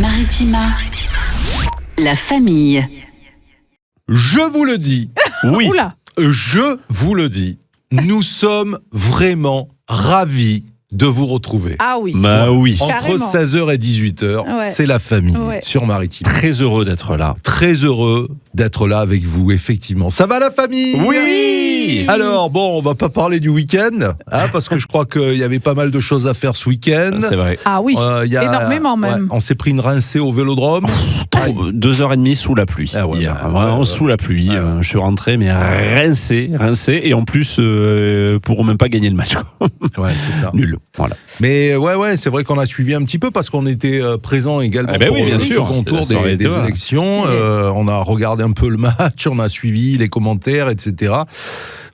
Maritima, la famille. Je vous le dis, oui, Oula. je vous le dis, nous sommes vraiment ravis de vous retrouver. Ah oui. Bah oui. Entre carrément. 16h et 18h, Ouais. c'est la famille Ouais. sur Maritima. Très heureux d'être là. Très heureux d'être là avec vous, effectivement. Ça va la famille ? Oui. Alors, bon, on va pas parler du week-end, parce que je crois qu'il y avait pas mal de choses à faire ce week-end. C'est vrai. Ah oui. Il y a- Énormément même. on s'est pris une rincée au Vélodrome. Aïe. 2h30 sous la pluie. Ah ouais, hier. bah, Vraiment ouais. sous la pluie. Ouais, ouais. Je suis rentré, mais rincé. Et en plus, pour même pas gagner le match. Quoi. Ouais, c'est ça. Nul. Voilà. Mais ouais, c'est vrai qu'on a suivi un petit peu parce qu'on était présent également Ah ben pour oui, bien le sûr. second C'était la tour soirée des de toi. élections. Yes. On a regardé un peu le match, on a suivi les commentaires, etc.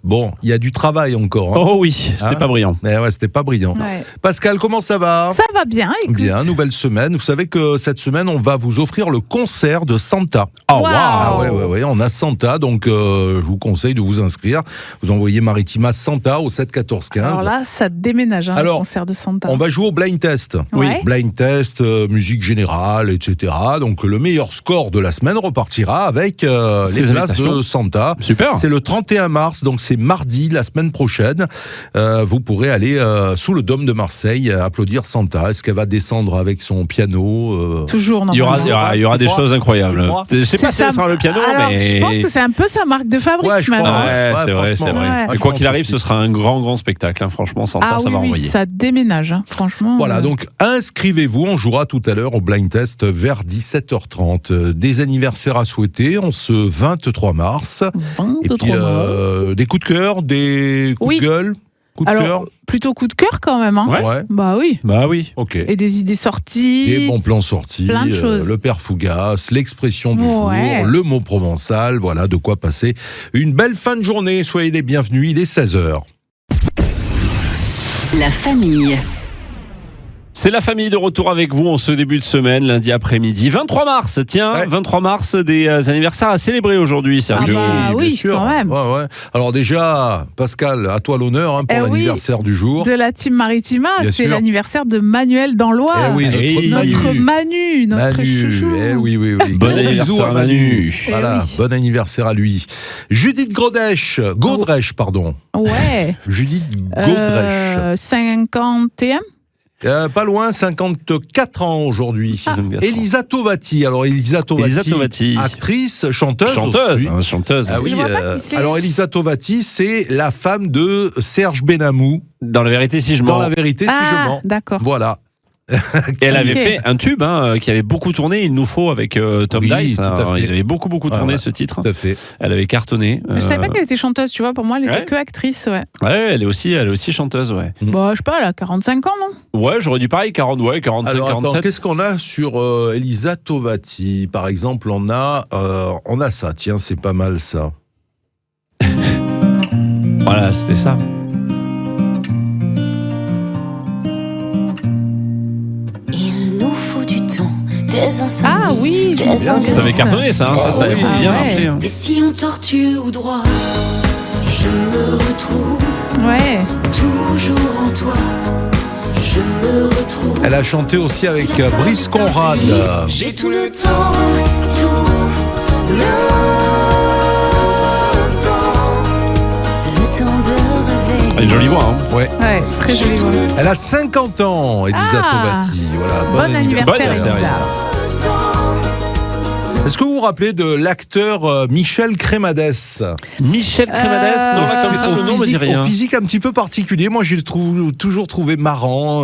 Bon, il y a du travail encore. Hein. Oh oui, c'était Hein pas brillant. Mais ouais, c'était pas brillant. Ouais. Pascal, comment ça va ? Ça va bien, écoute. Bien, nouvelle semaine. Vous savez que cette semaine, on va vous offrir le concert de Santa. Oh Wow. Ah waouh. ouais, on a Santa, donc je vous conseille de vous inscrire. Vous envoyez Maritima Santa au 7 14 15. Alors là, ça déménage, le Alors, concert de Santa. On va jouer au blind test. Oui. Blind test, musique générale, etc. Donc le meilleur score de la semaine repartira avec les Ces places invitations. de Santa. Super. C'est le 31 mars, donc c'est mardi, la semaine prochaine. Vous pourrez aller sous le Dôme de Marseille applaudir Santa. Est-ce qu'elle va descendre avec son piano Toujours, Il y aura, normalement. des crois choses incroyables. Tu crois Je sais pas si ça. ça sera le piano, Alors, mais. je pense que c'est un peu sa marque de fabrique Ouais, je maintenant. crois. Ouais, Ouais, c'est vrai, c'est franchement, vrai. ouais. Mais Je quoi pense qu'il arrive, aussi. ce sera un grand spectacle. Hein. Franchement, Santa, Ah ça va oui, envoyer. ça déménage, hein. Franchement. Voilà, donc inscrivez-vous, on jouera tout à l'heure au blind test vers 17h30. Des anniversaires à souhaiter en ce 23 mars. 23 Et puis des coups de cœur, des coups Oui. de gueule, coups de Alors, cœur. plutôt coup de cœur quand même. Hein. Ouais. Bah oui. Bah oui. Ok. Et des idées sorties. Des bons plans sortis, plein de choses. le père Fougas, l'expression du Ouais. jour, le mot provençal, voilà de quoi passer une belle fin de journée. Soyez les bienvenus, il est 16h. La famille. C'est la famille de retour avec vous en ce début de semaine, lundi après-midi. 23 mars, tiens, Ouais. 23 mars, des anniversaires à célébrer aujourd'hui, Sergio. Ah bah oui, bien sûr. quand même. Ouais. Alors déjà, Pascal, à toi l'honneur pour Eh oui. l'anniversaire du jour. De la team Maritima, Bien c'est sûr. l'anniversaire de Manuel dans l'Oise. Eh oui, Eh oui. Notre chouchou. Eh oui. Bon Gros anniversaire bisous à Manu. Voilà, Eh oui. bon anniversaire à lui. Judith Godrèche, pardon. Ouais. Judith Godrèche. 51. Pas loin, 54 ans aujourd'hui. Ah. Elisa Tovati. Alors Elisa Tovati, actrice, chanteuse. Chanteuse, aussi. hein, chanteuse. Ah oui, Je vois pas qui c'est. alors Elisa Tovati, c'est la femme de Serge Benamou Dans la vérité, si je dans mens. La vérité si je Ah, mens. d'accord. Voilà. Et elle avait Ok. fait un tube qui avait beaucoup tourné, Il nous faut, avec Tom Oui, Dice. tout à fait. Il avait beaucoup tourné ouais. ce titre. Tout à fait. Elle avait cartonné. Je savais pas qu'elle était chanteuse, tu vois. Pour moi, elle était Ouais. que actrice, ouais. Ouais, elle est aussi chanteuse, ouais. Bah, je sais pas, elle a 45 ans, non? Ouais, j'aurais dit pareil, 45, Alors attends, 47. qu'est-ce qu'on a sur Elisa Tovati? Par exemple, on a ça. Tiens, c'est pas mal ça. Voilà, c'était ça. Il nous faut du temps, des insomnies, Ah oui, je me des souviens. Ça avait cartonné, ça. Ça avait Ah bien ouais. marché. Hein. des sillons tortueux ou droits. Je me retrouve Ouais. toujours en toi. Je me retrouve. Elle a chanté aussi avec Brice Conrad. J'ai tout le temps, le temps de rêver. Une jolie voix, hein. Ouais. Ouais, très jolie voix. Elle a 50 ans, Elisa Ah. Tovati. Voilà, Bon anniversaire, Bon anniversaire, Elisa. Est-ce que vous vous rappelez de l'acteur Michel Crémades? Michel Crémades, non, là, comme ça, le nom me dit rien. Au physique un petit peu particulier. Moi, je l'ai toujours trouvé marrant,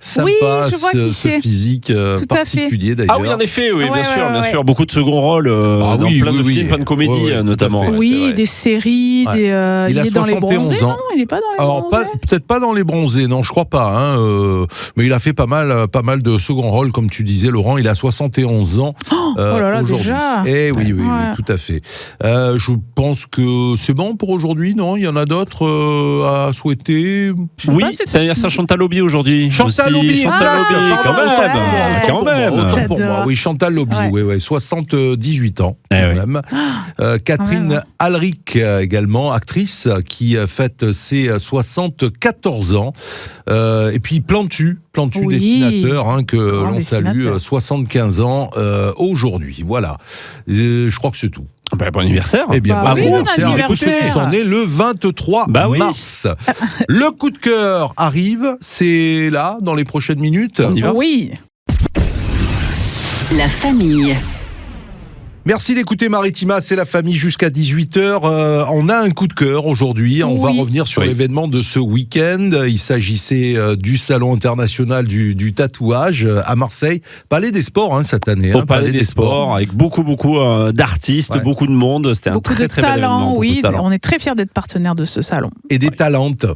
sympa, Oui, je vois qui ce c'est. physique Tout à fait. particulier d'ailleurs. Ah oui, en effet, oui, Ouais, bien ouais. sûr. Beaucoup de second rôles Ah dans oui, plein de oui, films, plein de comédies, Ouais, tout à notamment. fait. Ouais, c'est Oui, vrai. des séries, Ouais. il Il a est dans les 71 bronzés, ans. non? Il est pas dans les Alors, bronzés? peut-être pas dans les bronzés, non, je crois pas. Hein, mais il a fait pas mal de second rôles, comme tu disais, Laurent. Il a 71 ans Oh là là, aujourd'hui. déjà. Eh oui, Ouais. tout à fait. Je pense que c'est bon pour aujourd'hui, non? Il y en a d'autres à souhaiter? Oui, pas, c'est- c'est l'anniversaire Chantal Lobby aujourd'hui. Chantal aussi. Lobby, Chantal Lobby, pardon, quand même. ouais. Quand même. Autant pour moi. J'adore. Oui, Chantal Lobby, Ouais. oui, 78 ans, Eh quand oui. même. Catherine Quand même, Alric, également, actrice, qui fête ses 74 ans. Et puis Plantu, Plantu, Oui. dessinateur, que Grand l'on salue, dessinateur. 75 ans aujourd'hui. Voilà. Je crois que c'est tout. Bon anniversaire. Eh bien, Bah bon oui, bon anniversaire. anniversaire. Écoutez, on est le 23 Bah oui. mars. Le coup de cœur arrive, c'est là, dans les prochaines minutes. On y va. Oui. La famille. Merci d'écouter Maritima, c'est la famille jusqu'à 18h. On a un coup de cœur aujourd'hui. On va Oui. revenir sur Oui. l'événement de ce week-end. Il s'agissait du Salon international du tatouage à Marseille. Palais des Sports cette année. Au Palais des Sports, avec beaucoup d'artistes, Ouais. beaucoup de monde. C'était un Beaucoup très de très bel événement. talents, beaucoup oui. de talents. On est très fiers d'être partenaire de ce salon. Et des talentes.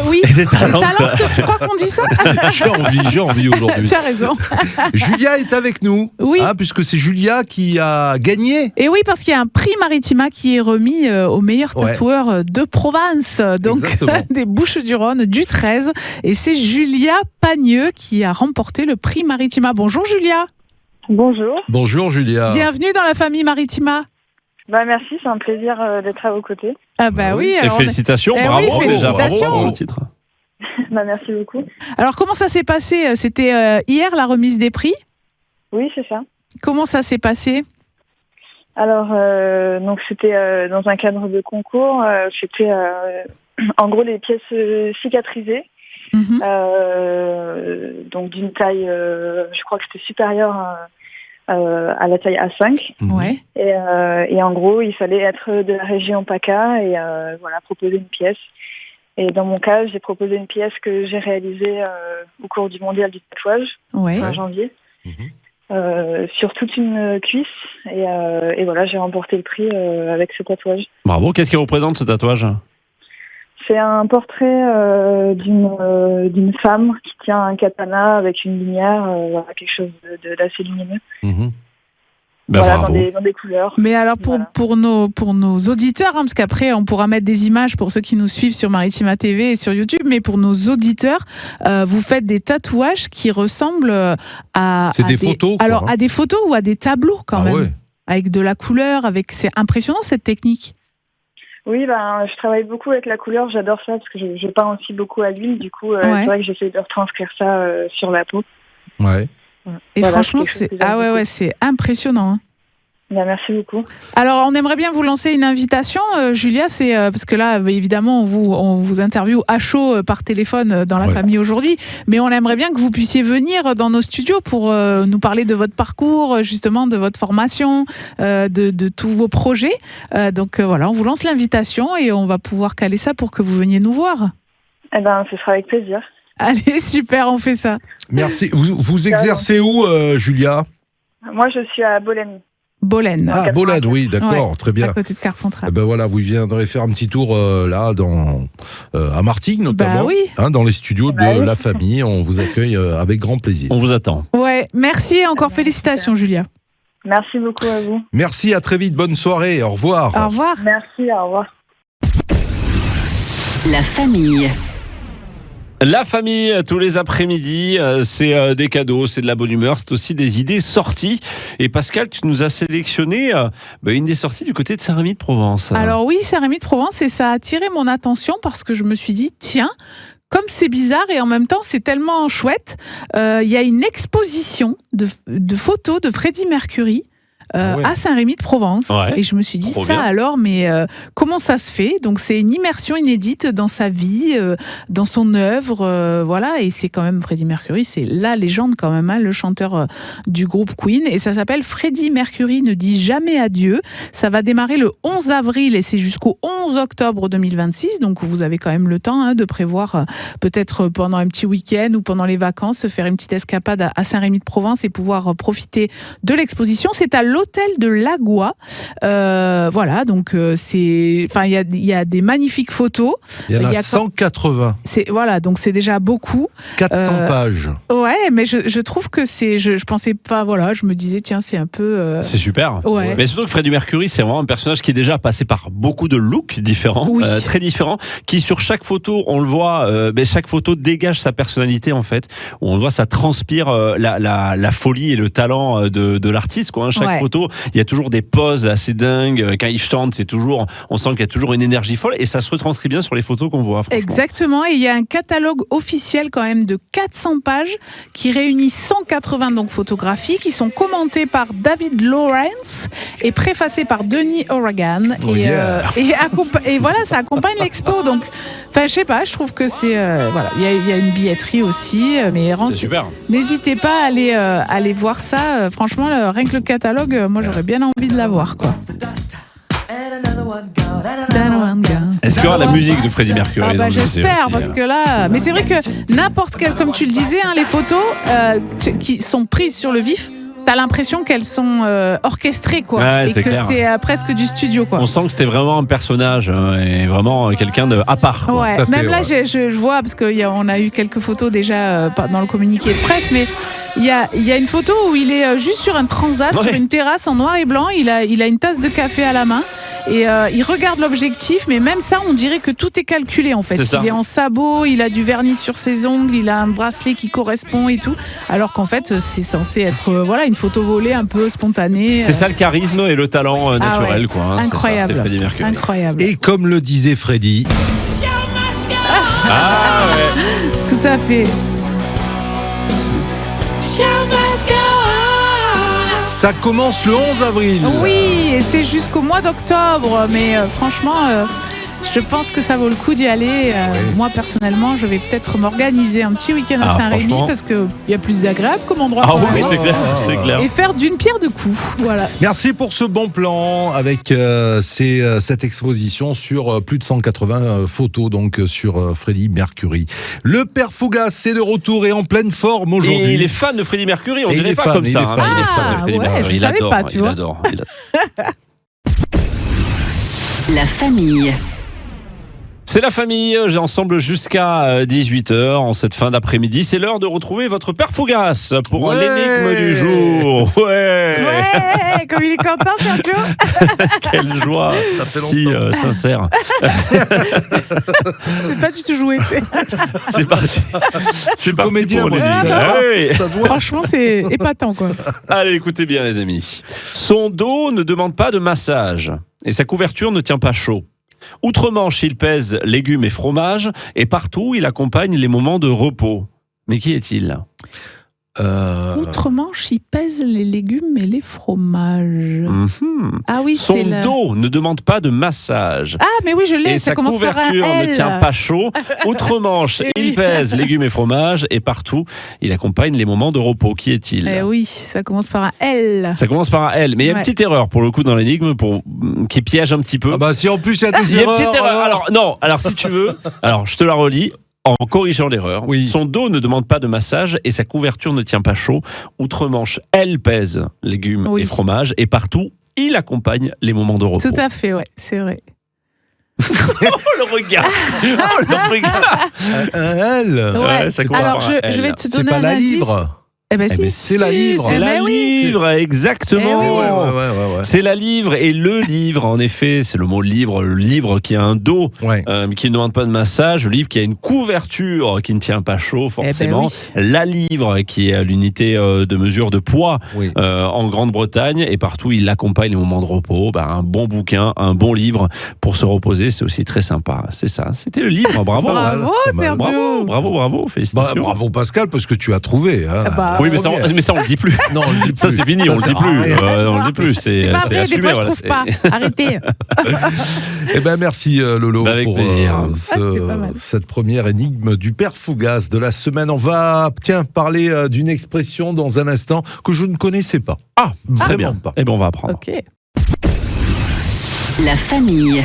Oui. Et des talents. Talent, tu crois qu'on dit ça? J'ai envie aujourd'hui. Tu as raison. Julia est avec nous. Oui. Puisque c'est Julia qui a gagné. Et oui, parce qu'il y a un prix Maritima qui est remis aux meilleurs Ouais. tatoueurs de Provence, donc Exactement. des Bouches-du-Rhône, du 13. Et c'est Julia Pagneux qui a remporté le prix Maritima. Bonjour Julia. Bonjour. Bonjour Julia. Bienvenue dans la famille Maritima. Merci, c'est un plaisir d'être à vos côtés. Ah bah oui. Et alors, félicitations, Eh bravo oui, déjà, bravo félicitations. pour le titre. Merci beaucoup. Alors comment ça s'est passé? C'était hier la remise des prix. Oui, c'est ça. Comment ça s'est passé? Alors, donc c'était dans un cadre de concours. C'était en gros les pièces cicatrisées, Mhm. donc d'une taille, je crois que c'était supérieure à la taille A5. Mhm. Ouais. Et en gros, il fallait être de la région PACA et voilà, proposer une pièce. Et dans mon cas, j'ai proposé une pièce que j'ai réalisée au cours du mondial du tatouage, Ouais. en janvier. Mhm. Sur toute une cuisse et voilà, j'ai remporté le prix avec ce tatouage. Bravo, qu'est-ce qui représente ce tatouage? C'est un portrait d'une femme qui tient un katana avec une lumière, voilà, quelque chose d'assez lumineux. Mhm. Ben, Voilà, bravo. dans des couleurs. Mais alors Voilà. pour nos auditeurs, parce qu'après on pourra mettre des images pour ceux qui nous suivent sur Maritima TV et sur YouTube, mais pour nos auditeurs, vous faites des tatouages qui ressemblent à C'est des photos, quoi, alors hein. à des photos ou à des tableaux quand même, ouais. avec de la couleur, c'est impressionnant cette technique. Oui, je travaille beaucoup avec la couleur, j'adore ça parce que je peins aussi beaucoup à l'huile. Du coup, Ouais. c'est vrai que j'essaie de retranscrire ça sur la peau. Ouais. Et Voilà, franchement, c'est quelque chose que ah j'aime ouais beaucoup. ouais, c'est impressionnant. Hein. Merci beaucoup. Alors, on aimerait bien vous lancer une invitation, Julia, c'est parce que là, évidemment, on vous interviewe à chaud par téléphone dans la Ouais. famille aujourd'hui, mais on aimerait bien que vous puissiez venir dans nos studios pour nous parler de votre parcours, justement, de votre formation, de tous vos projets. Donc voilà, on vous lance l'invitation et on va pouvoir caler ça pour que vous veniez nous voir. Ce sera avec plaisir. Allez, super, on fait ça. Merci. Vous exercez où, Julia? Moi, je suis à Bologne. Bolène, Ah, Bologne, oui, d'accord, très bien. à côté de Carpentras. Eh ben voilà, vous viendrez faire un petit tour là, à Martigues notamment, Bah oui. dans les studios de Bah oui. la famille. On vous accueille avec grand plaisir. On vous attend. Ouais, merci et encore félicitations, Julia. Merci beaucoup à vous. Merci, à très vite, bonne soirée, au revoir. Au revoir. Merci, au revoir. La famille. La famille, tous les après-midi, c'est des cadeaux, c'est de la bonne humeur, c'est aussi des idées sorties. Et Pascal, tu nous as sélectionné une des sorties du côté de Saint-Rémy-de-Provence. Alors oui, Saint-Rémy-de-Provence, et ça a attiré mon attention parce que je me suis dit, tiens, comme c'est bizarre et en même temps c'est tellement chouette, il y a une exposition de photos de Freddie Mercury Ouais. à Saint-Rémy-de-Provence. Ouais. Et je me suis dit, Trop ça bien. alors, mais comment ça se fait? Donc c'est une immersion inédite dans sa vie, dans son œuvre, voilà, et c'est quand même Freddie Mercury, c'est la légende quand même, le chanteur du groupe Queen, et ça s'appelle Freddie Mercury ne dit jamais adieu. Ça va démarrer le 11 avril et c'est jusqu'au 11 octobre 2026, donc vous avez quand même le temps de prévoir peut-être pendant un petit week-end ou pendant les vacances, se faire une petite escapade à Saint-Rémy-de-Provence et pouvoir profiter de l'exposition. C'est à l'hôtel de Lagua. Voilà, donc il y a des magnifiques photos. Il y en il y a a 180, Voilà, donc c'est déjà beaucoup. 400 pages. Ouais, mais je trouve que je pensais pas, voilà, je me disais, tiens, c'est un peu... C'est super. Ouais. Mais surtout que Freddie Mercury, c'est vraiment un personnage qui est déjà passé par beaucoup de looks différents, Oui. très différents, qui sur chaque photo, on le voit, chaque photo dégage sa personnalité en fait. On le voit, ça transpire la folie et le talent de l'artiste, quoi. Chaque Ouais. photo photos, il y a toujours des poses assez dingues. Quand il chante, on sent qu'il y a toujours une énergie folle et ça se retranscrit bien sur les photos qu'on voit. Exactement, et il y a un catalogue officiel quand même de 400 pages qui réunit 180 donc photographies qui sont commentées par David Lawrence et préfacées par Denis O'Regan. Oh yeah. Et voilà, ça accompagne l'expo. Donc, enfin, je sais pas, je trouve que c'est voilà, il y a une billetterie aussi, mais C'est super. n'hésitez pas à aller voir ça. Franchement, rien que le catalogue, moi j'aurais bien envie de l'avoir, quoi. Est-ce qu'il y aura la musique de Freddie Mercury Ah dans bah le musée j'espère, aussi, parce que là... Mais c'est vrai que n'importe quel... Comme tu le disais, hein, les photos qui sont prises sur le vif, t'as l'impression qu'elles sont orchestrées, quoi. Ouais, et c'est que clair. c'est presque du studio, quoi. On sent que c'était vraiment un personnage et vraiment quelqu'un de à part. Quoi. Ouais, Tout à fait, même là, ouais. je vois, parce qu'on a eu quelques photos déjà dans le communiqué de presse, mais il y a une photo où il est juste sur un transat, Ouais. sur une terrasse en noir et blanc, il a une tasse de café à la main, et il regarde l'objectif, mais même ça, on dirait que tout est calculé, en fait. C'est ça. Il est en sabot, il a du vernis sur ses ongles, il a un bracelet qui correspond et tout, alors qu'en fait, c'est censé être voilà, une photo volée un peu spontanée. C'est ça le charisme et le talent naturel. ouais. Quoi, hein. Incroyable. C'est ça, c'est Freddie Mercury. Incroyable. Et comme le disait Freddy, Ah ouais. Tout à fait. ça commence le 11 avril. Oui, et c'est jusqu'au mois d'octobre, mais franchement, je pense que ça vaut le coup d'y aller. Moi, personnellement, je vais peut-être m'organiser un petit week-end à Saint-Rémy franchement. parce qu'il y a plus agréable comme endroit. Ah quand oui, même. c'est clair, c'est clair. Et faire d'une pierre deux coups. Voilà. Merci pour ce bon plan avec cette exposition sur plus de 180 photos donc sur Freddie Mercury. Le Père Fougas c'est de retour et en pleine forme aujourd'hui. Et il est fan de Freddie Mercury, on Et il dirait est pas fan, comme il ça. est fan. Il est fan de Freddie ouais, Mercury. je Il savais adore, pas, tu il vois. adore. La famille. C'est la famille, ensemble jusqu'à 18h en cette fin d'après-midi. C'est l'heure de retrouver votre Père Fougas pour Ouais. l'énigme du jour. Ouais, Ouais, comme il est content, Sergio. Quelle joie, Ça fait si longtemps. sincère. C'est pas du tout joué. C'est parti. C'est parti comédien, pour moi, l'énigme. tu sais. Ah oui. Ça se voit. Franchement, c'est épatant, quoi. Allez, écoutez bien les amis. Son dos ne demande pas de massage et sa couverture ne tient pas chaud. Outre-Manche, il pèse légumes et fromages et partout, il accompagne les moments de repos. Mais qui est-il ? Outre-Manche, il pèse les légumes et les fromages. Mhm. Ah oui, Son c'est la... dos ne demande pas de massage. Ah, mais oui, je l'ai, Et ça sa commence par un couverture L. ne tient pas chaud. Outre-Manche, Eh il oui. pèse légumes et fromages et partout, il accompagne les moments de repos. Qui est-il ? Eh oui, ça commence par un L. Ça commence par un L. Mais il y a une Ouais. petite erreur pour le coup dans l'énigme qui piège un petit peu. Ah bah si en plus il y a des Il y a une petite erreurs. erreur. Alors, non, alors si tu veux, alors je te la relis. En corrigeant l'erreur, Oui. son dos ne demande pas de massage et sa couverture ne tient pas chaud. Outre-Manche, elle pèse légumes Oui. et fromages et partout, il accompagne les moments de repos. Tout à fait, ouais, c'est vrai. Oh le regard Oh le regard Un L. Ouais, ça commence Alors, par un L. je vais te C'est donner pas un la indice. livre. Eh ben, Eh si, ben, c'est la si, livre. c'est C'est la ben oui. livre, exactement. Eh oui. Ouais. C'est la livre et le livre, en effet, c'est le mot livre, le livre qui a un dos Ouais. qui ne demande pas de massage, le livre qui a une couverture qui ne tient pas chaud forcément, Eh ben la livre qui est l'unité de mesure de poids Oui. en Grande-Bretagne et partout il accompagne les moments de repos. Un bon bouquin, un bon livre pour se reposer, c'est aussi très sympa. C'est ça, c'était le livre, bravo. Pas mal, Bravo, c'est pas mal. Sergio. Bravo, Bah, félicitations. bravo Pascal parce que tu as trouvé. Hein, Bah, Oui, mais ça, on le dit plus. Non, on le dit Ça plus. c'est fini, Ça on le dit sert à plus. rien. On le dit plus. C'est C'est pas c'est vrai, des assumé. fois, je Voilà, trouve pas. Arrêtez. Eh ben merci Lolo Avec pour plaisir. c'était pas mal. cette première énigme du Père Fougas de la semaine. On va parler d'une expression dans un instant que je ne connaissais pas. Ah, très Vraiment bien. pas. Eh ben on va apprendre. Ok. La famille.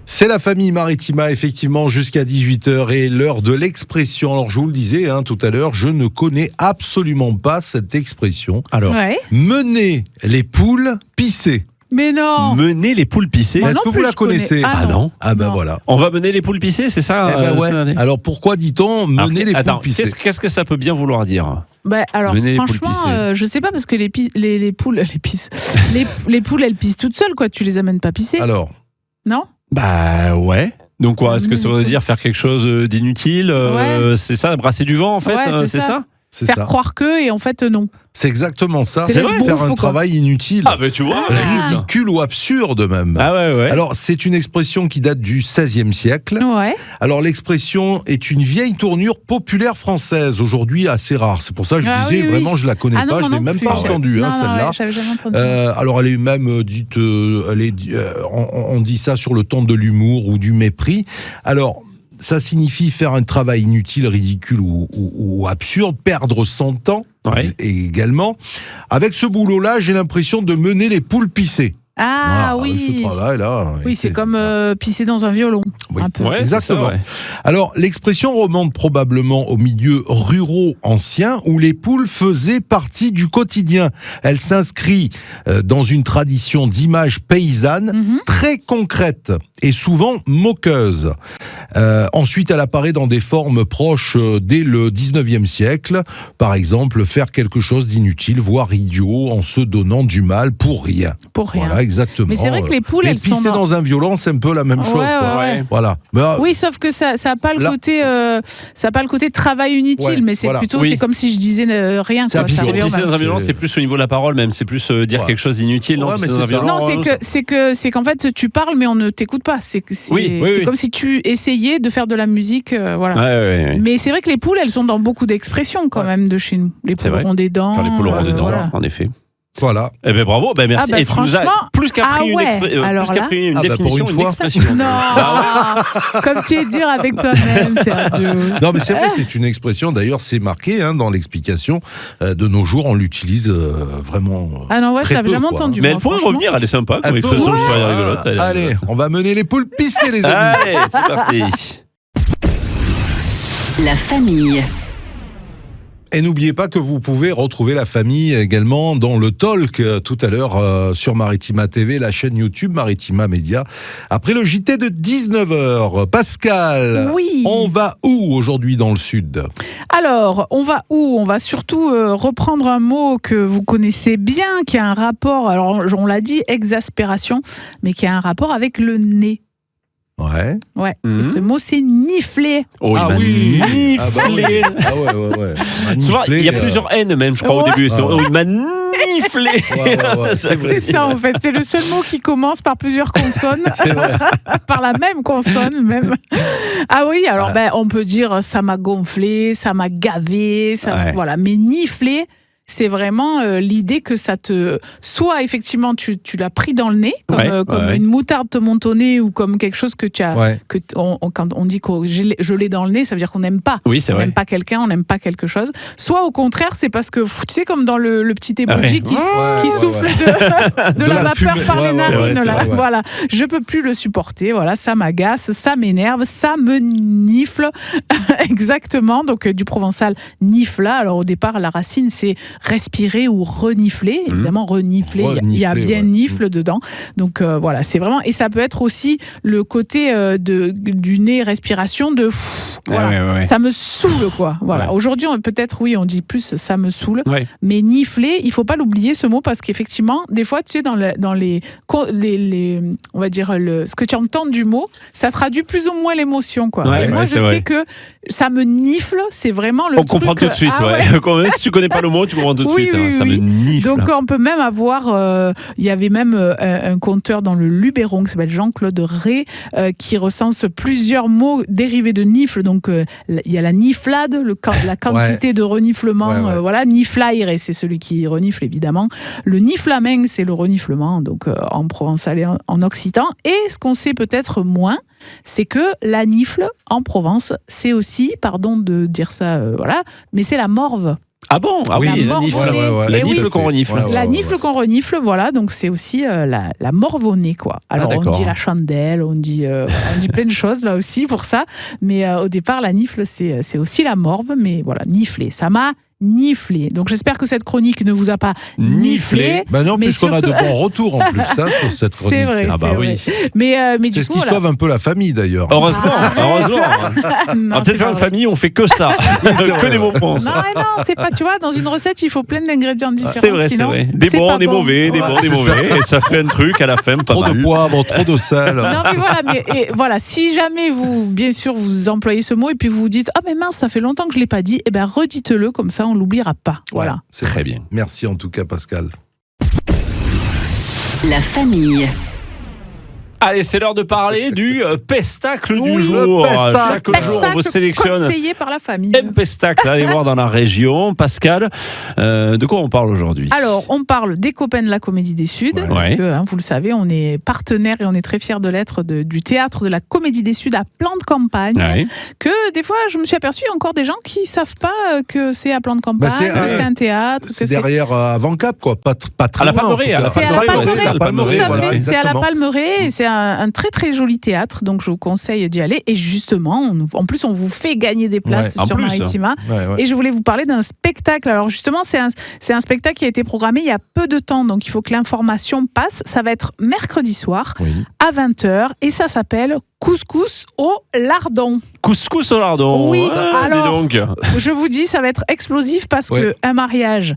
C'est la famille Maritima, effectivement, jusqu'à 18h et l'heure de l'expression. Alors, je vous le disais tout à l'heure, je ne connais absolument pas cette expression. Alors, Ouais. Mener les poules pisser. Mais non. mener les poules pissées. Moi Est-ce non que vous plus, la je connais. connaissez? Ah non. Ah ben Non. voilà. On va mener les poules pissées, c'est ça Eh ben ouais. ça, Alors, pourquoi dit-on Alors, mener les attends, poules pisser? qu'est-ce que ça peut bien vouloir dire? Bah, alors, Mener les poules franchement, pisser. je sais pas parce que les poules, les poules, elles pissent toutes seules, quoi. Tu les amènes pas pisser, Alors, non? Bah ouais. Donc quoi, est-ce que ça Mener veut les dire faire quelque chose d'inutile Ouais. C'est ça, brasser du vent en fait, Ouais, c'est c'est ça. ça? C'est faire ça. croire que, et en fait, non. C'est exactement ça. C'est l'esbrouffe, faire un quoi. travail inutile, Ah, ben tu vois. ridicule ou absurde même. Ah ouais. Alors, c'est une expression qui date du XVIe siècle. Ouais. Alors, l'expression est une vieille tournure populaire française, aujourd'hui assez rare. C'est pour ça que je disais, oui. vraiment, je la connais Ah non, pas, moi je l'ai non même plus. pas entendue, Non, celle-là. ouais, j'avais jamais entendu. Alors, elle est même dite, on dit ça sur le ton de l'humour ou du mépris. Alors, ça signifie faire un travail inutile, ridicule ou absurde, perdre son temps, Ouais. et également. Avec ce boulot-là, j'ai l'impression de mener les poules pissées. Ah Voilà, oui. Ce travail-là. Oui, c'est comme pisser dans un violon. Oui. Un peu. Ouais, Exactement. c'est ça, ouais. Alors, l'expression remonte probablement aux milieux ruraux anciens où les poules faisaient partie du quotidien. Elle s'inscrit dans une tradition d'image paysanne Mhm. très concrète et souvent moqueuse. Ensuite, elle apparaît dans des formes proches dès le 19e siècle. Par exemple, faire quelque chose d'inutile, voire idiot, en se donnant du mal pour rien. Pour rien. Voilà, exactement. Mais c'est vrai que les poules, Et elles sont pisser dans un violon, c'est un peu la même chose. Ouais, quoi. ouais. Voilà. Mais, Oui, sauf que ça a pas le Là- côté, ça a pas le côté travail inutile, Ouais, mais c'est voilà. plutôt, Oui. c'est comme si je disais rien. C'est Quoi. Ça absurde. revient au Pisser même. dans un violon, c'est plus au niveau de la parole même, c'est plus dire Ouais. quelque chose d'inutile. Ouais, Non, mais pisser dans un c'est ça. violon. Non, c'est qu'en fait tu parles mais on ne t'écoute pas. C'est Oui. comme si tu essayais de faire de la musique, voilà. Ouais. Mais c'est vrai que les poules, elles sont dans beaucoup d'expressions quand Ouais. même de chez nous. Les C'est poules vrai. ont des dents. Quand les poules auront des dents, voilà. en effet. Voilà. Eh ben bravo, ben merci. Ah ben Et tu nous as franchement, plus qu'appris une, alors plus qu'appris une Ah ben pour définition, une une fois. expression. Non, Ah comme tu es dur avec toi-même, Sergio. Non, mais c'est vrai, c'est une expression. D'ailleurs, c'est marqué dans l'explication. De nos jours, on l'utilise vraiment. Ah non, ouais, je très l'avais peu, jamais quoi. entendu. Mais moi, elle pourrait franchement. revenir, elle est sympa comme Elle peut expression, je revenir. suis rigolote. elle est Allez, rigolote. on va mener les poules pisser, les amis. Allez, c'est parti. La famille. Et n'oubliez pas que vous pouvez retrouver la famille également dans le talk tout à l'heure sur Maritima TV, la chaîne YouTube Maritima Média. Après le JT de 19h. Pascal, Oui. on va où aujourd'hui dans le sud? Alors, on va où? On va surtout reprendre un mot que vous connaissez bien, qui a un rapport, alors on l'a dit, exaspération, mais qui a un rapport avec le nez. Ouais. Ouais. Mhm. Et ce mot, c'est nifler. Oh, Ah il m'a oui. niflé. Ah ouais. Souvent, il y a Nifler, plusieurs N même, je crois, au Ouais. début. C'est- Ouais. oh, il m'a niflé. ouais, c'est vrai. C'est ça, en fait. C'est le seul mot qui commence par plusieurs consonnes, C'est vrai. par la même consonne, même. Ah oui, alors, Ouais. on peut dire ça m'a gonflé, ça m'a gavé, Ouais. voilà. Mais nifler, c'est vraiment l'idée que ça te... Soit, effectivement, tu l'as pris dans le nez, comme, Ouais. une moutarde te monte au nez, ou comme quelque chose que tu as... Ouais. Quand on dit que je l'ai dans le nez, ça veut dire qu'on n'aime pas. Oui, c'est On vrai. n'aime pas quelqu'un, on n'aime pas quelque chose. Soit, au contraire, c'est parce que, tu sais, comme dans le petit Ah emoji ouais. qui Ouais, souffle ouais. de la vapeur fumée. par Ouais, les ouais, narines. ouais, là. c'est vrai, ouais. Voilà, je peux plus le supporter. Voilà, ça m'agace, ça m'énerve, ça me nifle. Exactement. Donc du provençal nifla. Alors au départ, la racine c'est respirer ou renifler. Évidemment, renifler. Il y a Renifler, bien ouais. nifle dedans. Donc voilà, c'est vraiment. Et ça peut être aussi le côté du nez respiration de. Voilà. Ouais. Ça me saoule, quoi. Voilà. Ouais. Aujourd'hui, peut-être, oui, on dit plus ça me saoule. Ouais. Mais nifler, il faut pas l'oublier ce mot parce qu'effectivement, des fois, tu sais, dans les on va dire ce que tu entends du mot, ça traduit plus ou moins l'émotion, quoi. Ouais, Et moi, ouais, je c'est sais vrai. que ça me nifle, c'est vraiment le On truc. comprend tout de suite, ah ouais. Même si tu connais pas le mot, tu comprends tout de Oui, suite. oui, Ça oui. me nifle. Donc on peut même avoir, il y avait même un conteur dans le Luberon qui s'appelle Jean-Claude Rey qui recense plusieurs mots dérivés de nifle. Donc il y a la niflade, la quantité de reniflement, Ouais. voilà, niflaire, et c'est celui qui renifle évidemment. Le niflameng, c'est le reniflement, donc en provençal et en occitan. Et ce qu'on sait peut-être moins, c'est que la nifle en Provence, c'est aussi, pardon de dire ça, voilà, mais c'est la morve. Ah bon? Ah oui, La la morve nifle. au nez. La Eh oui. nifle qu'on renifle. La nifle qu'on renifle, voilà, donc c'est aussi la morve au nez, quoi. Alors on d'accord. dit la chandelle, on dit plein de choses là aussi pour ça, mais au départ la nifle c'est aussi la morve, mais voilà, nifler, ça m'a niflé. Donc j'espère que cette chronique ne vous a pas niflé. Ben non, Mais puisqu'on a de surtout- bons retours en plus sur cette chronique. C'est vrai, Ah bah c'est oui. vrai. Mais C'est du ce coup, qui voilà. sauve un peu la famille d'ailleurs. Heureusement, heureusement. Non, On va c'est peut-être faire pas une vrai. famille, on fait que ça. Que des bons points. Non, c'est pas, tu vois, dans une recette, il faut plein d'ingrédients différents. C'est vrai, c'est sinon, vrai. Des c'est bons, pas des bon. mauvais, des bons, des C'est ça. mauvais. Et ça fait un truc à la fin, pas Trop mal. de poivre, trop de sel. Non mais voilà, voilà, si jamais vous, bien sûr, vous employez ce mot et puis vous vous dites ah mais mince, ça fait longtemps que je l'ai pas dit, eh ben redites-le comme ça, on l'oubliera pas. Voilà. Ouais, c'est Très bien. Merci en tout cas, Pascal. La famille. Allez, c'est l'heure de parler du pestacle du Oui, jour. le pestacle. Chaque jour, on vous sélectionne Conseillé par la famille. un pestacle à aller voir dans la région. Pascal, de quoi on parle aujourd'hui? Alors, on parle des copains de la Comédie des Suds, Ouais. parce que, vous le savez, on est partenaire et on est très fiers de l'être du théâtre de la Comédie des Suds à Plan de Campagne. Ouais. Que des fois, je me suis aperçue, il y a encore des gens qui savent pas que c'est à Plan de Campagne, c'est, que c'est un théâtre. C'est que c'est... derrière avant Cap, quoi. Pas très À la loin, en Palmeraie, tout à la cas. C'est à la Palmeraie, ouais, Palmeraie, c'est ça, le Palmeraie, tout à voilà, fait. C'est à la exactement. Palmeraie et c'est un très très joli théâtre, donc je vous conseille d'y aller. Et justement, en plus, on vous fait gagner des places Ouais, en sur plus. Maritima. Ouais. Et je voulais vous parler d'un spectacle. Alors justement, c'est un spectacle qui a été programmé il y a peu de temps, donc il faut que l'information passe. Ça va être mercredi soir Oui. à 20h et ça s'appelle Couscous au lardon. Couscous au lardon. Oui, Ah, alors- dis donc. Je vous dis, ça va être explosif parce Ouais. qu'un mariage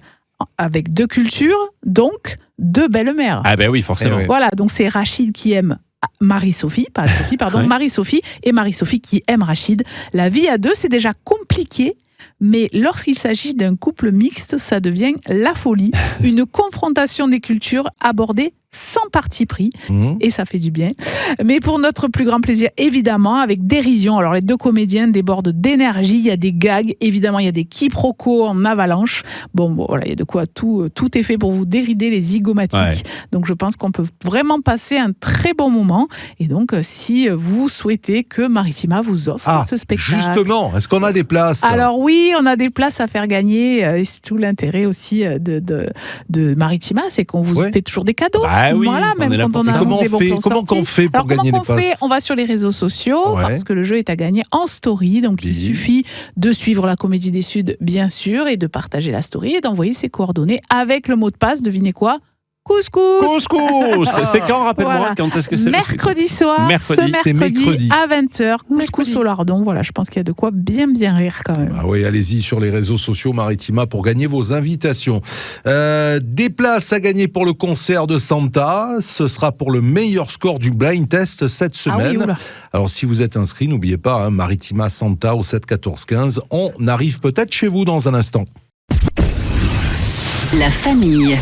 avec deux cultures, donc deux belles-mères. Ah ben oui, forcément. Eh ouais. Voilà, donc c'est Rachid qui aime Marie-Sophie, pas Sophie, pardon, Ouais. Marie-Sophie, et Marie-Sophie qui aime Rachid. La vie à deux, c'est déjà compliqué, mais lorsqu'il s'agit d'un couple mixte, ça devient la folie. Une confrontation des cultures abordée sans parti pris, Mmh. et ça fait du bien. Mais pour notre plus grand plaisir, évidemment, avec dérision. Alors les deux comédiens débordent d'énergie, il y a des gags, évidemment, il y a des quiproquos en avalanche. Bon, voilà, il y a de quoi, tout est fait pour vous dérider les zygomatiques. Ouais. Donc je pense qu'on peut vraiment passer un très bon moment. Et donc, si vous souhaitez que Maritima vous offre ce spectacle. Justement, est-ce qu'on a des places? Alors oui, on a des places à faire gagner. Et c'est tout l'intérêt aussi de Maritima, c'est qu'on vous Ouais. fait toujours des cadeaux. Ah oui, voilà, on même est là quand pour on ça. annonce Comment des on bons fait, plans comment sortis. qu'on fait pour Alors gagner comment des on fait? places? On va sur les réseaux sociaux Ouais. parce que le jeu est à gagner en story. Donc il Oui. suffit de suivre la Comédie des Suds, bien sûr, et de partager la story et d'envoyer ses coordonnées avec le mot de passe. Devinez quoi? Couscous. Couscous. C'est quand, rappelle-moi, Voilà. quand est-ce que c'est le spectacle? Mercredi soir, Mercredi. ce C'est mercredi mercredi. à 20h, couscous au lardon. Voilà, je pense qu'il y a de quoi bien rire quand même. Ah oui, allez-y sur les réseaux sociaux Maritima pour gagner vos invitations. Des places à gagner pour le concert de Santa. Ce sera pour le meilleur score du blind test cette Ah oui, semaine. oula. Alors si vous êtes inscrit, n'oubliez pas, Maritima Santa au 7 14 15. On arrive peut-être chez vous dans un instant. La famille.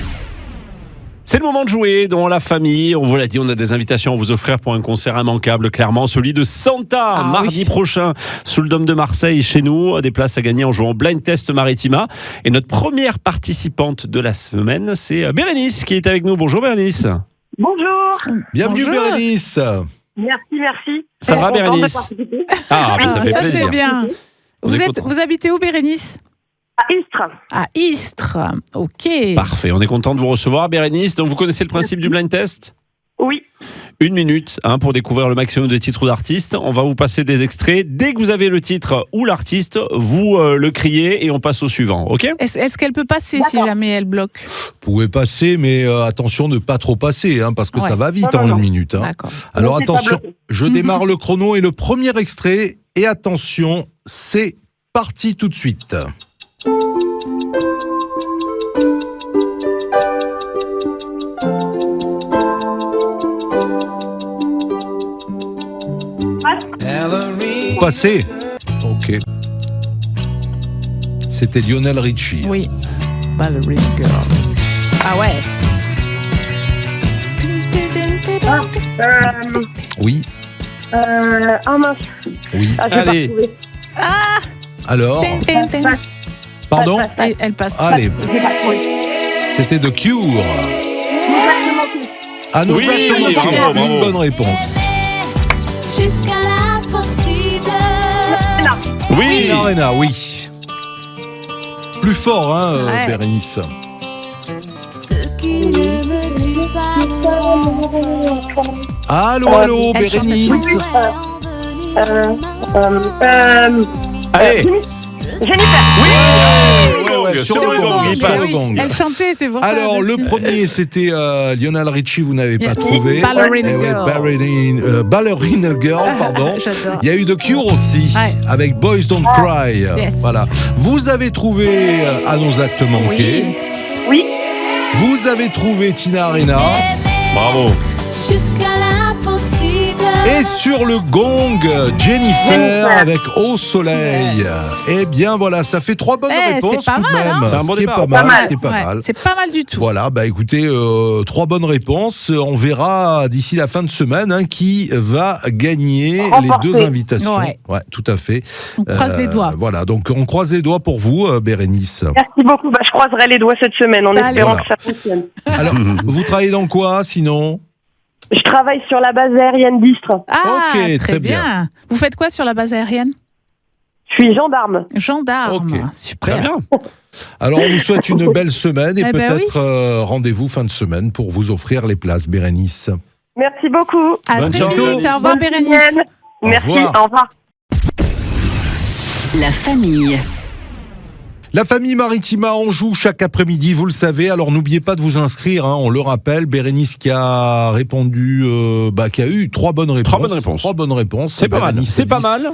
C'est le moment de jouer dans la famille. On vous l'a dit, on a des invitations à vous offrir pour un concert immanquable, clairement. Celui de Santa, mardi oui. prochain, sous le Dôme de Marseille, chez nous. Des places à gagner en jouant au Blind Test Maritima. Et notre première participante de la semaine, c'est Bérénice qui est avec nous. Bonjour Bérénice. Bonjour. Bienvenue Bonjour. Bérénice. Merci. Ça va Contente de Bérénice? participer. Ah, bah, ça fait ça plaisir. c'est bien. On est content. Vous habitez où, Bérénice? À Istres. À Istres. Ok. Parfait, on est content de vous recevoir Bérénice. Donc vous connaissez le principe du blind test? Oui. 1 minute pour découvrir le maximum de titres ou d'artistes. On va vous passer des extraits. Dès que vous avez le titre ou l'artiste, vous le criez et on passe au suivant. Ok? Est-ce qu'elle peut passer si D'accord. jamais elle bloque? Vous pouvez passer, mais attention de ne pas trop passer, parce que Ouais. ça va vite Non, en non. 1 minute. D'accord. Alors Donc, c'est pas attention, bloqué. je démarre le chrono et le premier extrait. Et attention, c'est parti tout de suite. Passé. Ok. C'était Lionel Richie. Oui. Ballerina Girl. Ah ouais. Oui, Ah mince. oui. Ah, je vais Allez. pas retrouver. Alors, Tin, tin, tin. pardon. Elle passe. Allez, Je vais pas retrouver. c'était The Cure. Exactement tout. Ah non, Oui, exactement. bravo, bravo. Une bonne réponse. Jusqu'à l'impossible. Oui. Tina Arena, oui. Plus fort, Ouais. Bérénice. Ce qui ne me tue pas ne Allô, allô, elle chante Bérénice. Allez. Jennifer. Ouais, Sur sur le le gong, gong, il sur passe. le gong. Elle chantait, c'est pour ça. Alors, le dessus. premier, c'était Lionel Richie, vous n'avez pas Yes. trouvé. Ballerina Eh ouais, Girl. Ballerina Girl, pardon. J'adore. Il y a eu The Cure aussi, Ouais. avec Boys Don't Cry. Yes. Voilà. Vous avez trouvé À nos actes manqués. Oui. Oui. Vous avez trouvé Tina Arena. Bravo. jusqu'à l'impossible. Et sur le gong, Jennifer avec Au Soleil. Eh bien voilà, ça fait 3 bonnes réponses c'est pas tout de mal, même. hein. C'est un bon Ce qui est départ. pas mal, Pas ce qui est pas Ouais, mal. c'est pas mal du tout. Voilà, bah écoutez, 3 bonnes réponses. On verra d'ici la fin de semaine qui va gagner Remporter. les 2 invitations. Ouais. Tout à fait. On croise les doigts. Voilà, donc on croise les doigts pour vous, Bérénice. Merci beaucoup. Je croiserai les doigts cette semaine en Allez. espérant Voilà. que ça fonctionne. Alors, vous travaillez dans quoi sinon? Je travaille sur la base aérienne d'Istres. Ah, Ok, très très bien. bien. Vous faites quoi sur la base aérienne? Je suis gendarme. Gendarme. Ok. Super. Très bien. Alors, on vous souhaite une belle semaine et Eh ben peut-être rendez-vous fin de semaine pour vous offrir les places, Bérénice. Merci beaucoup. À Bonne très journée. vite. Au revoir, Bonne Bérénice. semaine. Au Merci. revoir. Au revoir. La famille. La famille Maritima en joue chaque après-midi, vous le savez. Alors n'oubliez pas de vous inscrire, on le rappelle. Bérénice qui a répondu, qui a eu 3 bonnes réponses. 3 bonnes réponses. C'est pas mal. Bérénice C'est pas dit- mal,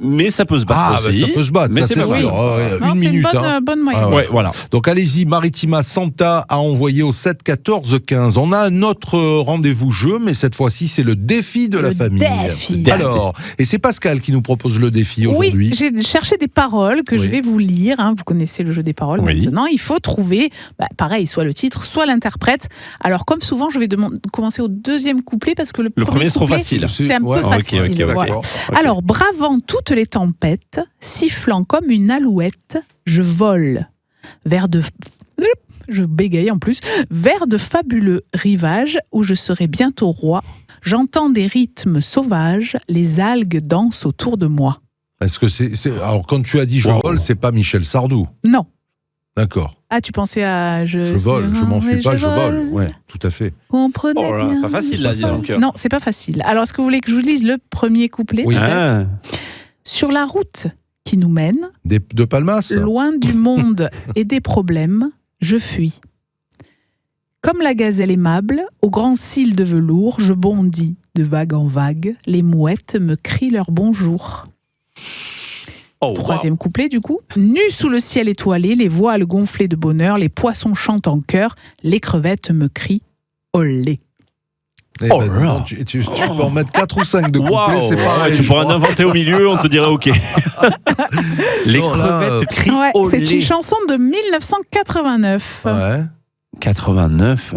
mais ça peut se battre aussi. ça peut se battre, Mais ça c'est c'est pas mal. sûr. Non, Une c'est minute. une bonne moyenne. Ah ouais. Ouais, voilà. Donc allez-y, Maritima Santa a envoyé au 7 14 15. On a un autre rendez-vous jeu, mais cette fois-ci c'est le défi de la Le famille. défi. Alors, et c'est Pascal qui nous propose le défi aujourd'hui. Oui, j'ai cherché des paroles que Oui. je vais vous lire. Vous connaissez le jeu des paroles Oui. maintenant. Il faut trouver, pareil, soit le titre, soit l'interprète. Alors, comme souvent, je vais commencer au 2e couplet parce que le premier, c'est trop couplet, facile. C'est un Ouais, peu ok, facile. ok, voilà. D'accord. Ok. Alors, bravant toutes les tempêtes, sifflant comme une alouette, je vole vers de... Je bégaye en plus. Vers de fabuleux rivages où je serai bientôt roi. J'entends des rythmes sauvages, les algues dansent autour de moi. Est-ce que alors quand tu as dit je Wow. vole, c'est pas Michel Sardou. Non. D'accord. Ah, tu pensais à... Je vole, je m'enfuis pas, je vole. Ouais, tout à fait. Comprenez Oh là, bien. pas facile, là, dis donc. Non, c'est pas facile. Alors, est-ce que vous voulez que je vous lise le premier couplet? Oui. Ah. Sur la route qui nous mène, De Palmas. loin du monde et des problèmes, je fuis. Comme la gazelle aimable, aux grands cils de velours, je bondis de vague en vague. Les mouettes me crient leur bonjour. Oh, 3e couplet, du coup. Nu sous le ciel étoilé, les voiles gonflées de bonheur, les poissons chantent en chœur, les crevettes me crient olé. Eh Oh ben, là. non, tu peux en mettre 4 ou 5 de wow. couplets, c'est pareil. Tu je pourrais en crois. inventer au milieu, on te dirait OK. Les Non, là, crevettes crient Ouais, au c'est lait. une chanson de 1989. Ouais. 89.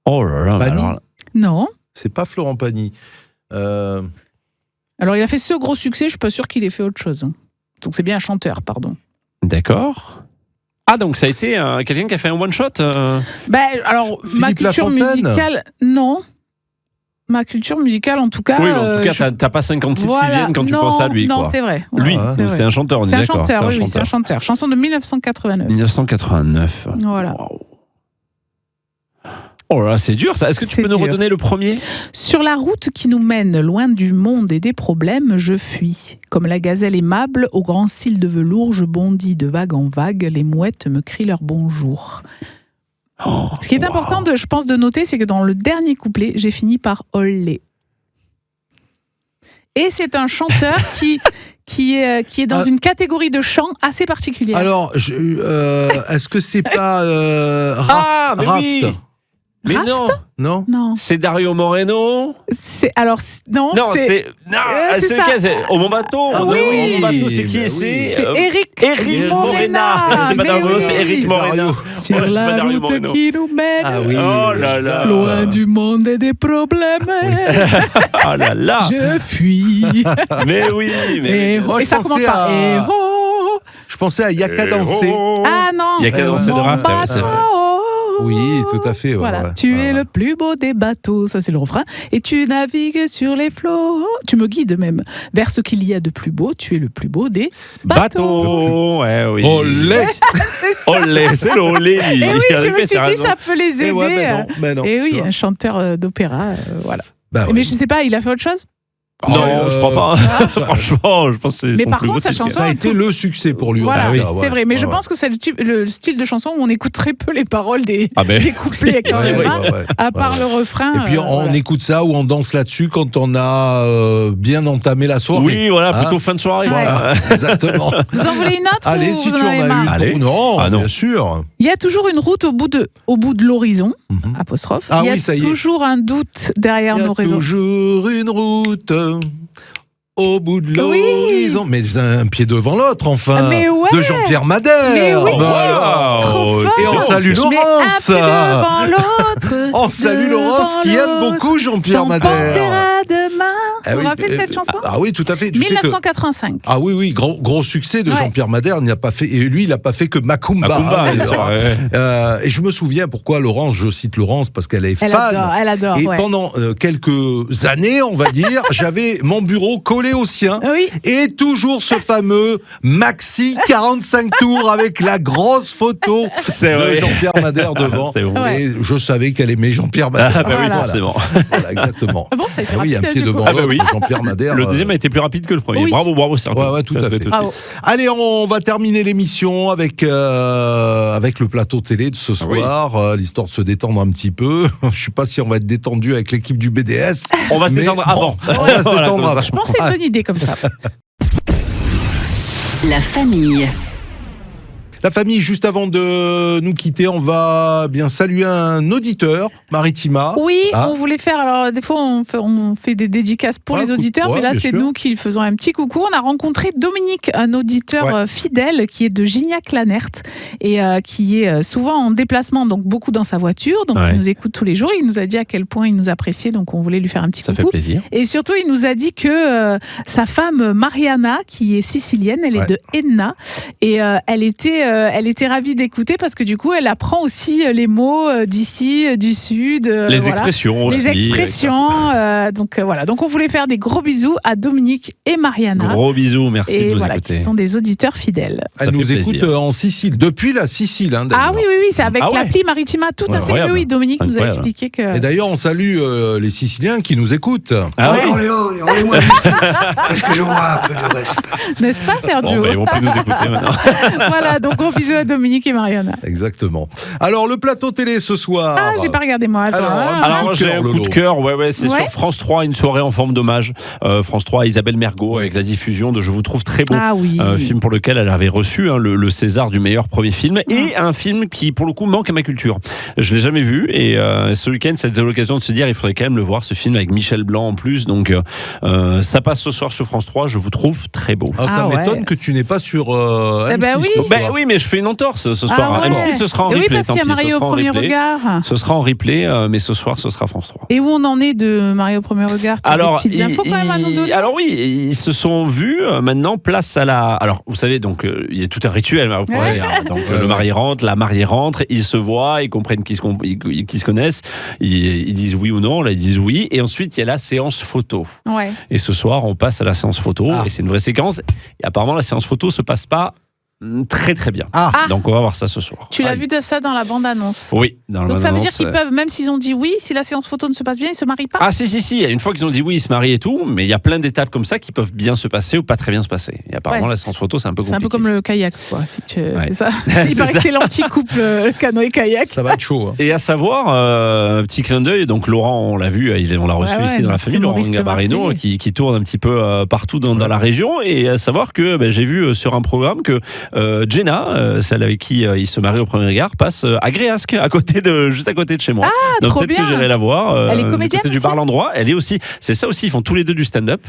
Oh là là. Pagny. alors- Non. C'est pas Florent Pagny. Alors, il a fait ce gros succès, je suis pas sûre qu'il ait fait autre chose. Donc, c'est bien un chanteur, pardon. D'accord. Ah, donc ça a été quelqu'un qui a fait un one-shot Alors, ma Philippe culture Lafontaine. musicale, non. Ma culture musicale, en tout cas. Oui, mais en tout cas, je- t'as pas 50 titres voilà. qui viennent quand tu Non, penses à lui. Non, quoi. c'est vrai. Lui, Ouais, Ah, donc vrai. c'est un chanteur, on est C'est un d'accord. chanteur, c'est un oui, c'est un chanteur. chanteur. Chanson de 1989. 1989. Voilà. Waouh. Oh là là, c'est dur ça. Est-ce que tu C'est peux nous dur. redonner le premier? Sur la route qui nous mène loin du monde et des problèmes, je fuis. Comme la gazelle aimable, aux grands cils de velours, je bondis de vague en vague, les mouettes me crient leur bonjour. Oh, Ce qui est important, je pense, de noter, c'est que dans le dernier couplet, j'ai fini par olé. Et c'est un chanteur qui est dans une catégorie de chant assez particulière. Alors, est-ce que c'est pas Ah, mais Raft oui. Mais Raft non, Non. Non, c'est Dario Moreno. non, Non, c'est c'est c'est ça. lequel? C'est Au Mon Bateau. Ah, Au bah oui, Mon Bateau, c'est qui? bah oui. c'est Eric Eric Morena. C'est pas Mais Dario Moreno, oui. c'est Eric Morena. Dario. Sur Ouais, c'est pas la Dario route Moreno. qui nous mène Ah oui. Oh là là. loin du monde et des problèmes, Oh là là. je fuis. Mais oui, mais. Et, Moi, et je ça pensais commence par à- eh oh. Je pensais à Yaka danser. Ah non, Il y a qu'à danser de mon Raft, c'est vrai. bateau. Oui, tout à fait. ouais, Voilà, ouais. tu Ouais, es ouais. le plus beau des bateaux, ça c'est le refrain, et tu navigues sur les flots. Tu me guides même vers ce qu'il y a de plus beau. Tu es le plus beau des bateaux. Bateau. Ouais, oui. Olé. Olé, c'est le olé. Et oui, je me suis dit ça peut les aider. Eh ouais, mais non, Et tu oui, vois. un chanteur d'opéra, voilà. Bah ouais. Mais je sais pas, il a fait autre chose? Non, je crois pas. Franchement, je pense que c'est Mais son par plus contre, beau sa titre. chanson- Ça a été le succès pour lui. Voilà, en tout cas, c'est ouais. vrai. Mais je Ouais, pense que c'est le style de chanson où on écoute très peu les paroles des couplets quand ouais. même. Ouais, hein. ouais, ouais. À part Ouais, le refrain. Et puis on voilà. écoute ça ou on danse là-dessus quand on a bien entamé la soirée. Oui, voilà, plutôt Hein fin de soirée. Voilà, exactement. Vous en voulez une autre Allez, ou si vous tu en avez as marre une. Allez. Non, Ah non. bien sûr. Il y a toujours une route au bout de l'horizon, Mhm. apostrophe. Ah Il y a oui, ça y est. toujours un doute derrière Il y a nos réseaux. toujours une route au bout de Oui. l'horizon. Mais un pied devant l'autre, enfin. Mais ouais. De Jean-Pierre Madère. Mais oui. Ben alors. Trop fort. Et on salue Je mets Laurence. un pied devant l'autre. On salue Laurence qui aime beaucoup Jean-Pierre Sans penser Madère. à demain. Ah Vous oui, vous rappelez de cette chanson Ah oui, tout à fait. Tu sais que- 1985. Ah oui, gros succès de Ouais. Jean-Pierre Madère. Il n'a pas fait, et lui, il n'a pas fait que Macumba. Macumba, hein, bien sûr, d'ailleurs. ouais. Et je me souviens pourquoi Laurence, je cite Laurence parce qu'elle est Elle fan. adore. Et ouais. pendant quelques années, on va dire, j'avais mon bureau collé au sien. Oui. Et toujours ce fameux maxi 45 tours avec la grosse photo C'est de vrai. Jean-Pierre Madère devant. C'est bon. Ouais. Et je savais qu'elle aimait Jean-Pierre Madère. Ah, bah oui, Voilà. forcément. Voilà, exactement. Ah bon, ça a été Ah oui, il y a un rapide, pied du coup. devant Ah bah l'autre, oui. Jean-Pierre Madère. Le deuxième a été plus rapide que le premier. Oui. Bravo, c'est Ouais, tout à fait. Bravo. Allez, on va terminer l'émission avec le plateau télé de ce Ah oui. soir, l'histoire de se détendre un petit peu. Je sais pas si on va être détendu avec l'équipe du BDS. On va se mais détendre bon, avant. On va se Voilà, détendre comme ça. avant. Je pense que c'est une bonne idée comme ça. La famille. La famille, juste avant de nous quitter, on va bien saluer un auditeur, Maritima. Oui, Ah. on voulait faire. Alors, des fois, on fait des dédicaces pour Ouais, les auditeurs, ouais, mais là, bien c'est sûr. nous qui faisons un petit coucou. On a rencontré Dominique, un auditeur Ouais. fidèle qui est de Gignac-Lanert et qui est souvent en déplacement, donc beaucoup dans sa voiture. Donc, Ouais. il nous écoute tous les jours. Il nous a dit à quel point il nous appréciait, donc on voulait lui faire un petit Ça fait coucou. plaisir. Et surtout, il nous a dit que sa femme Mariana, qui est sicilienne, elle Ouais. est de Enna, et elle était ravie d'écouter parce que du coup, elle apprend aussi les mots d'ici, du sud. Les voilà. expressions aussi. Les expressions. Donc voilà. Donc on voulait faire des gros bisous à Dominique et Mariana. Gros bisous, merci et de nous voilà, écouter. qui sont des auditeurs fidèles. Elle Ça nous fait écoute plaisir. en Sicile, depuis la Sicile. Hein, d'ailleurs. Ah oui, c'est avec Ah ouais. l'appli Maritima, tout à fait. Incroyable. Oui, Dominique nous a Incroyable. expliqué que. Et d'ailleurs, on salue les Siciliens qui nous écoutent. Ah Ouais. oui. Rendez-moi juste. Est-ce que je vois un peu de respect? N'est-ce pas, Bon, Sergio? bah, ils vont plus nous écouter maintenant. Voilà, donc gros bisous à Dominique et Mariana. Exactement. Alors, le plateau télé ce soir. Ah, j'ai pas regardé moi. Attends, Alors, ah. Alors coup moi de j'ai cœur, un coup Lolo. de cœur, ouais, c'est Ouais. sur France 3, une soirée en forme d'hommage. France 3, Isabelle Mergo avec la diffusion de Je vous trouve très beau. Ah oui. Un film pour lequel elle avait reçu le César du meilleur premier film et un film qui pour le coup manque à ma culture. Je l'ai jamais vu et ce week-end c'était l'occasion de se dire il faudrait quand même le voir, ce film avec Michel Blanc en plus, donc ça passe ce soir sur France 3, Je vous trouve très beau. Ah, ça Ah ouais. m'étonne que tu n'es pas sur Eh ben M6, oui. pour Ben toi. oui mais je fais une entorse ce soir. Ah ouais. M6 ce sera en Et replay. oui, parce tant qu'il y a pis, ce Mario au sera en premier replay. regard. Ce sera en replay mais ce soir ce sera France 3. Et où on en est de Mario au premier regard? Tu as des petites infos quand même à nous donner? alors oui, ils se sont vus maintenant place à la. Alors vous savez donc il y a tout un rituel Mario au premier Ouais. regard. Donc le mari rentre, la mariée rentre, ils se voient, ils comprennent qu'ils se connaissent, ils disent oui ou non, là ils disent oui, et ensuite il y a la séance photo. Ouais. Et ce soir on passe à la séance photo Ah. et c'est une vraie séquence. Et apparemment la séance photo se passe pas très très bien. Ah, Ah. Donc on va voir ça ce soir. Tu l'as Aïe. vu de ça dans la bande-annonce. Oui, dans la Donc ça veut dire bande-annonce, qu'ils peuvent, même s'ils ont dit oui, si la séance photo ne se passe bien, ils se marient pas. Ah si, une fois qu'ils ont dit oui, ils se marient et tout, mais il y a plein d'étapes comme ça qui peuvent bien se passer ou pas très bien se passer. Et apparemment Ouais, la séance photo c'est un peu C'est compliqué. un peu comme le kayak, quoi. Si tu... C'est ça. C'est Il paraît ça. que c'est l'anti-couple canoë-kayak. ça va être chaud. hein. Et à savoir, un petit clin d'œil, donc Laurent, on l'a vu, on l'a reçu Ouais, ici ouais, dans la notre famille, Laurent humoriste Gabarino, marseillais. qui tourne un petit peu partout dans la région. Et à savoir que j'ai vu sur un programme que Jenna, celle avec qui il se marie au premier regard, passe à Gréasque, juste à côté de chez moi. Donc trop peut-être bien. que j'irai la voir. Elle est du comédienne côté du aussi bar l'endroit. Elle est aussi, c'est ça aussi, ils font tous les deux du stand-up.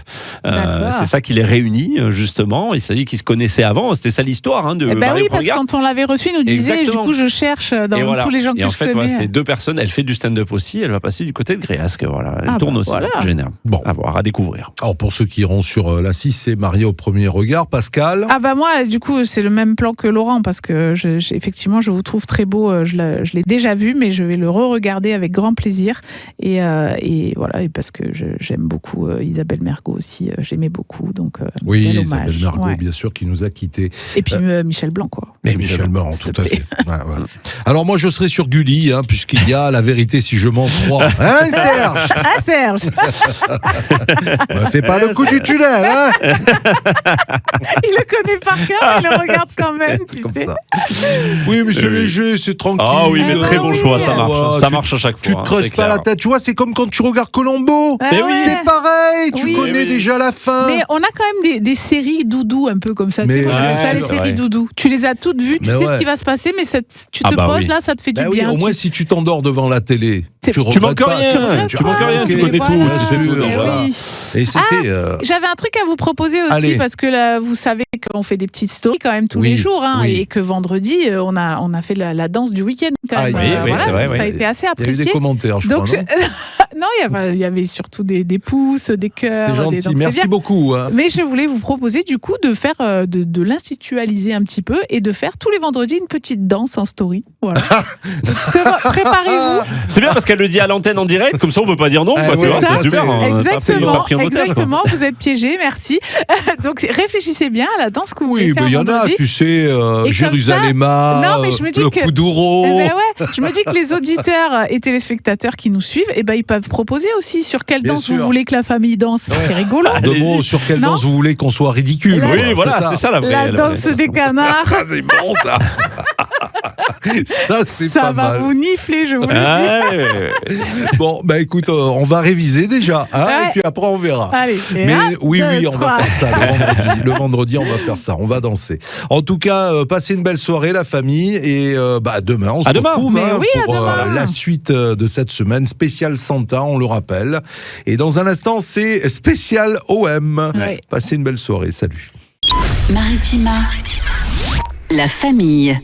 D'accord. C'est ça qui les réunit, justement. Il s'agit qu'ils se connaissaient avant. C'était ça l'histoire de Eh ben Marie oui, au premier parce que regard. quand on l'avait reçu, il nous disait, Exactement. du coup, je cherche dans Et voilà. tous les gens que Et en je fait, connais. voilà, c'est deux personnes. Elle fait du stand-up aussi. Elle va passer du côté de Gréasque. Voilà. Elle Ah tourne bah aussi. voilà. Génial. Bon. À voir, à découvrir. Alors, pour ceux qui iront sur la 6, c'est marié au premier regard. Pascal. Ah bah moi, du coup, c'est le même plan que Laurent parce que effectivement, je vous trouve très beau. Je l'ai déjà vu, mais je vais le re-regarder avec grand plaisir. Et voilà, et parce que j'aime beaucoup Isabelle Mergo aussi. J'aimais beaucoup. Donc, oui, bel Isabelle hommage. Mergo, Ouais. bien sûr, qui nous a quittés. Et puis Michel Blanc, quoi. Et Michel Blanc, s'il te tout à plaît. fait. Ouais, voilà. Alors moi, je serai sur Gulli, puisqu'il y a La vérité si je m'en crois. Hein, Serge? Ah, Serge. Fais pas le coup du tunnel, hein? Il le connaît par cœur, il le regarde quand même, tu Comme sais. ça. Oui, mais c'est léger, c'est tranquille. Ah oui, mais très bon oui. choix, ça marche. Ouais, Ça marche à chaque Tu fois. te creuses c'est pas clair. la tête. Tu vois, c'est comme quand tu regardes Colombo. Ah Mais oui. ouais. C'est pareil, tu Oui. connais Oui. déjà la fin. Mais on a quand même des séries doudou un peu comme ça. Tu Mais sais, moi, j'aime ouais, ça, les c'est séries vrai. doudou. Tu les as toutes vues, tu Mais sais ouais. ce qui va se passer, mais tu Ah te bah poses oui. là, ça te fait du Bah oui, bien. au moins, si tu t'endors devant la télé, C'est- tu Tu manques regrettes pas. rien. Tu manques rien. Tu connais tout. voilà. Tu sais tout. Eh Voilà. oui. Et c'était. J'avais un truc à vous proposer aussi Allez. parce que là, vous savez qu'on fait des petites stories quand même tous Oui, les jours oui. et que vendredi on a fait la danse du week-end quand même. Ah, oui, oui, c'est vrai, Ça oui. a été assez Il y a eu apprécié. des commentaires, je Donc crois. Non il y avait surtout des pouces, des cœurs. C'est gentil. donc c'est Merci bien. beaucoup. Hein. Mais je voulais vous proposer du coup de faire de l'institualiser un petit peu et de faire tous les vendredis une petite danse en story. Voilà. Donc, préparez-vous. C'est bien parce qu'elle le dit à l'antenne en direct, comme ça on peut pas dire non. Ah, quoi, tu ouais, vois, ça, c'est super. c'est- hein. On a pas pris en otage, quoi. Exactement, vous êtes piégés, merci. Donc réfléchissez bien à la danse que vous voulez Oui, faire mais il y en a, vendredi. tu sais, comme Jérusalem, Non, mais je me dis le que- Kuduro. Eh ben ouais, je me dis que les auditeurs et téléspectateurs qui nous suivent, eh ben ils peuvent proposer aussi sur quelle Bien danse sûr. vous voulez que la famille danse. C'est rigolo. De mots sur quelle Non. danse vous voulez qu'on soit ridicule. La- quoi, Oui, voilà, c'est ça la vraie. La danse des canards, Ah, c'est bon ça. Ça, c'est ça pas va mal. vous nifler, je vous le dis. Ah, ouais. Bon, bah écoute, on va réviser déjà, hein, Ouais. et puis après on verra. Allez, Mais oui, on va 3. faire ça le vendredi. Le vendredi, on va faire ça. On va danser. En tout cas, passez une belle soirée, la famille. Et demain, on se À demain. retrouve Mais oui, à pour demain. la suite de cette semaine. Spécial Santa, on le rappelle. Et dans un instant, c'est spécial OM. Ouais. Passez une belle soirée. Salut. Maritima. La famille.